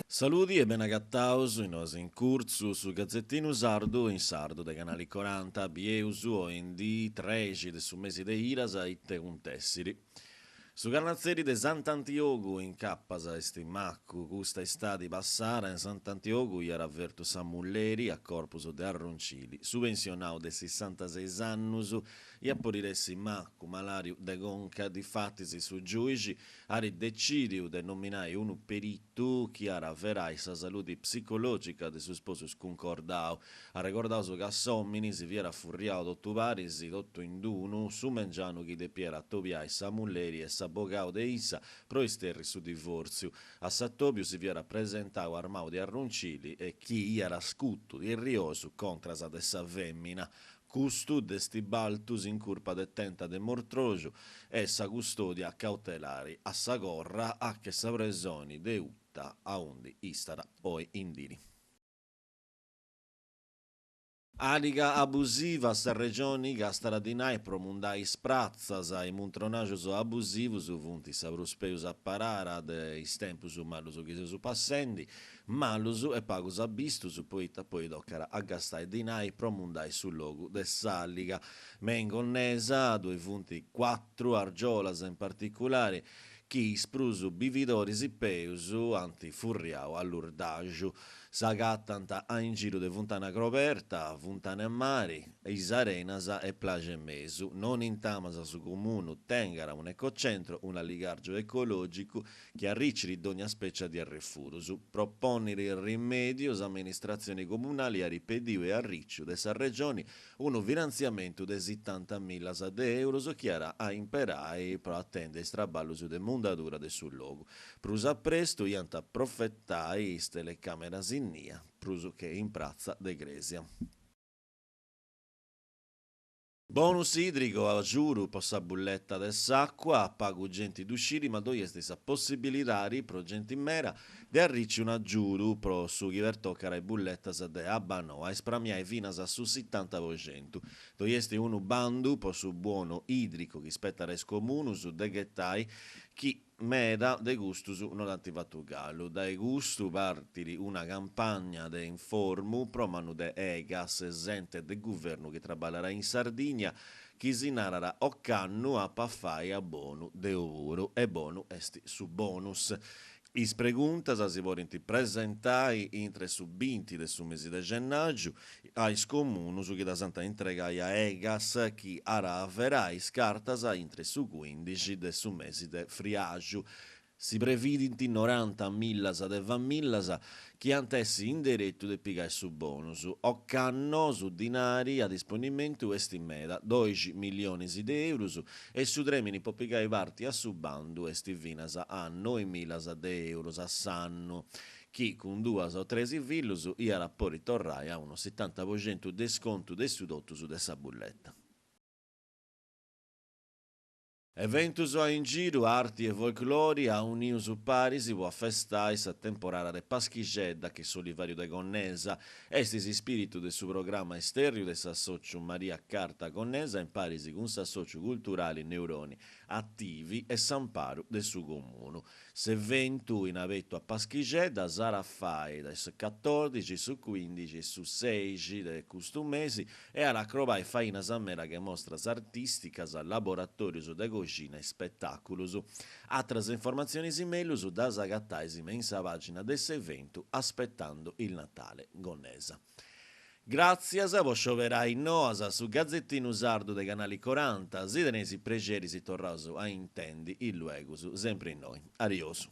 Saluti e ben agattaus in os in curso su Gazzettino Sardo in sardo dei canali 40, Bieusu o in di 13 de su mesi de Irasa e te un tessiri. Su Carnazzeri de Sant'Antiogu in Cappasa esti Maccu, custa estadi passara in Sant'Antiogu iera avvertu Samulleri a corpus de Arroncili, subvencionau de 66 annus e a poriressi Maccu, malariu de Gonca, di fattisi su giuigi, ari decidiu de nominai unu peritu chi ara verai sa saluti psicologica de su sposus concordau, a recordau su Gassomini si viera furriau dottu parisi, dottu indunu, su mengianu chi de Piera Tobiai Samulleri e Bogao de Issa pro isterri su divorzio. A Sattobiu si viera presentau armau di Arroncili e chi era scutto di riosu contra sa dessa femmina. Custu desti baltus in curpa de tenta de mortroju e sa custodia cautelari a sa gorra a che sa presoni de utta a undi istara poi indiri. Aliga abusiva sa regioni gastaradinai promundai sprazzas ai muntronajos abusivos vunti sabruspeus apparara de istempus malus che su passendi malus e pagus abistus poita poi docara aggastai dinai promundai sul logo de s'alliga mengonnesa due vunti 4 argiolas in particolare chi sprusu bividoris e peusu antifurriau all'urdagio. Sagatanta a in giro de Vuntana Groberta, Vuntana e Mari, Isarenasa e Plage Mesu. Non in Tamasa su comune tengara un ecocentro, un alligargio ecologico che arricci di ogni specie di arrefurusu. Proponere il rimedio amministrazioni comunali a ripedio e arriccio dessa regioni un finanziamento di 70.000 euro che era a imperai per attendere straballo su de mondatura de sul logo. Prusa presto ianta profettai stelle cameras in nia, pruso che in prazza de Gresia. Bonus idrico a giuro possa bulletta dell'acqua, pago genti d'usciri, ma doi stessa possibilità pro genti in mera de arricci una giuro pro su chi vertoccare e bullettas de abbano a espramiai finas a su 70%. Doi esti unu bandu po su buono idrico che spetta res comunu su de ghettai chi meda de gustus non antivattugallo. Dai gustu partiri una campagna de informu pro manu de egas esente de governo che traballerà in Sardegna chi si narrà occannu a paffai a bonu de oro e bonu esti su bonus. Is preguntas si vorrenti presentai intre su 20 de su mesi de gennaggio ai comunus che da santa entregai a egas chi ara averai scartas intre su 15 de su mesi de friaggio. Si previdinti 90.000 de vammillas chi antessi in diretto de pigai su bonus. Occanno su dinari a disponimento esti meda 12 milioni di euro e su dremini po pigai parti a su bandu esti vinas a 9.000 de euro a sanno. Chi con 2 o 3 villus iara poi ritorrai a uno 70% de sconto de sudotto su dessa bulletta. Eventus in giro, arti e folclori a uniu su Parisi può festai sa temporada de Paschigedda che solivario de Gonnesa estis spiritu de su programma esterrio de s'associu Maria Carta Gonnesa in Parisi con s'associu culturali neuroni attivi e s'amparo de su comunu. Se ventu in avetto a Paschigedda sarà fai da su 14 su 15 su 16 de custumesi e alla crobai faina sammera che mostra artisticas al laboratorio su de cucina e spettaculus. Altre informazioni in mail su da sagattaisime in sa pagina dell'evento aspettando il Natale Gonnesa. Grazie a voi scioverai noasa su Gazzettino Sardo dei canali 40, sidenesi pregeri si torraso a intendi il luegusu, sempre in noi. Ariosu.